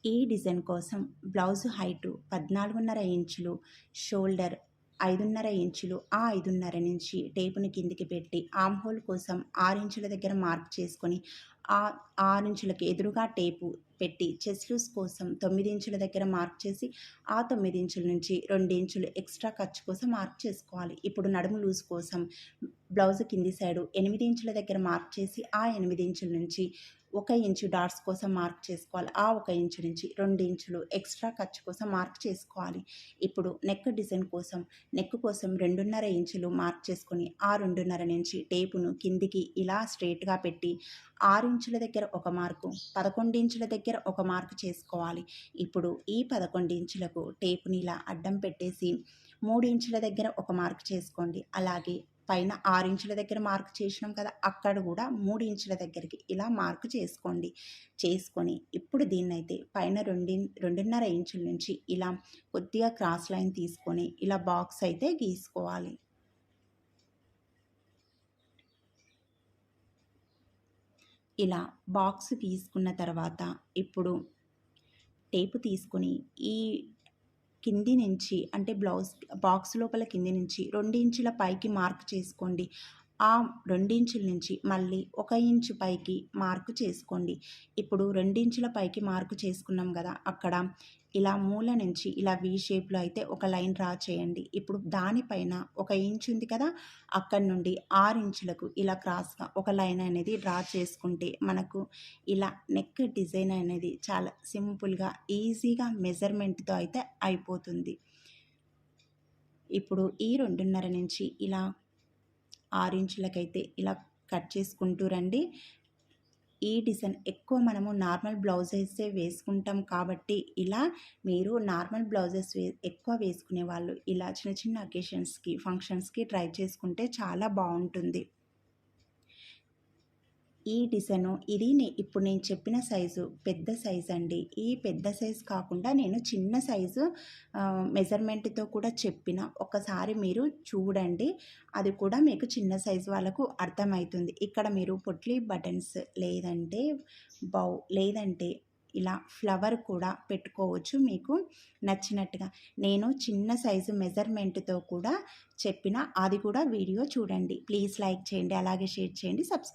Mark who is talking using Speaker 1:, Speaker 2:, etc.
Speaker 1: ఈ డిజైన్ కోసం blouse height 14.5 ఇంచులు, షోల్డర్ 5.5 ఇంచులు. ఆ 5.5 నుంచి టేపుని కిందికి పెట్టి ఆర్మ్ హోల్ కోసం 6 ఇంచుల దగ్గర మార్క్ చేసుకొని ఆ 6 ఇంచులకి ఎదురుగా టేపు పెట్టి చెస్ట్ లూజ్ కోసం 9 ఇంచుల దగ్గర మార్క్ చేసి ఆ 9 ఇంచుల నుంచి 2 ఇంచులు ఎక్స్ట్రా ఖర్చు కోసం మార్క్ చేసుకోవాలి. ఇప్పుడు నడుము లూజ్ కోసం బ్లౌజ్ కింది సైడు 8 ఇంచుల దగ్గర మార్క్ చేసి ఆ 8 ఇంచుల నుంచి 1 ఇంచు డాట్స్ కోసం మార్క్ చేసుకోవాలి. ఆ 1 ఇంచు నుంచి 2 ఇంచులు ఎక్స్ట్రా ఖర్చు కోసం మార్క్ చేసుకోవాలి. ఇప్పుడు నెక్ డిజైన్ కోసం నెక్ కోసం 2.5 ఇంచులు మార్క్ చేసుకొని ఆ 2.5 నుంచి టేపును కిందికి ఇలా స్ట్రేట్గా పెట్టి 6 ఇంచుల దగ్గర ఒక మార్కు, 11 ఇంచుల దగ్గర ఒక మార్కు చేసుకోవాలి. ఇప్పుడు ఈ 11 ఇంచులకు టేపుని ఇలా అడ్డం పెట్టేసి 3 ఇంచుల దగ్గర ఒక మార్క్ చేసుకోండి. అలాగే పైన 6 ఇంచుల దగ్గర మార్క్ చేసినాం కదా, అక్కడ కూడా 3 ఇంచుల దగ్గరికి ఇలా మార్కు చేసుకొని ఇప్పుడు దీన్నైతే పైన 2.5 ఇంచుల నుంచి ఇలా కొద్దిగా క్రాస్ లైన్ తీసుకొని ఇలా బాక్స్ అయితే గీసుకోవాలి. ఇలా బాక్స్ గీసుకున్న తర్వాత ఇప్పుడు టేపు తీసుకొని ఈ కింది నుంచి అంటే బాక్స్ లోపల కింది నుంచి 2 ఇంచుల పైకి మార్క్ చేసుకోండి. ఆ 2 ఇంచుల నుంచి మళ్ళీ 1 ఇంచు పైకి మార్కు చేసుకోండి. ఇప్పుడు 2 ఇంచుల పైకి మార్కు చేసుకున్నాం కదా, అక్కడ ఇలా మూల నుంచి ఇలా వీ షేప్లో అయితే ఒక లైన్ డ్రా చేయండి. ఇప్పుడు దానిపైన 1 ఇంచు ఉంది కదా, అక్కడి నుండి 6 ఇంచులకు ఇలా క్రాస్గా ఒక లైన్ అనేది డ్రా చేసుకుంటే మనకు ఇలా నెక్ డిజైన్ అనేది చాలా సింపుల్గా ఈజీగా మెజర్మెంట్తో అయితే అయిపోతుంది. ఇప్పుడు ఈ 2.5 నుంచి ఇలా 6 ఇంచులకైతే ఇలా కట్ చేసుకుంటూ రండి. ఈ డిజైన్ ఎక్కువ మనము నార్మల్ బ్లౌజెసే వేసుకుంటాం కాబట్టి ఇలా మీరు నార్మల్ బ్లౌజెస్ ఎక్కువ వేసుకునే వాళ్ళు ఇలా చిన్న చిన్న అకేషన్స్కి ఫంక్షన్స్కి ట్రై చేసుకుంటే చాలా బాగుంటుంది. ఈ డిజైను ఇది ఇప్పుడు నేను చెప్పిన సైజు పెద్ద సైజు అండి. ఈ పెద్ద సైజు కాకుండా నేను చిన్న సైజు మెజర్మెంట్తో కూడా చెప్పిన, ఒకసారి మీరు చూడండి, అది కూడా మీకు చిన్న సైజు వాళ్ళకు అర్థమవుతుంది. ఇక్కడ మీరు పొట్లీ బటన్స్ లేదంటే ఇలా ఫ్లవర్ కూడా పెట్టుకోవచ్చు మీకు నచ్చినట్టుగా. నేను చిన్న సైజు మెజర్మెంట్తో కూడా చెప్పిన, అది కూడా వీడియో చూడండి. ప్లీజ్ లైక్ చేయండి, అలాగే షేర్ చేయండి, సబ్స్క్రైబ్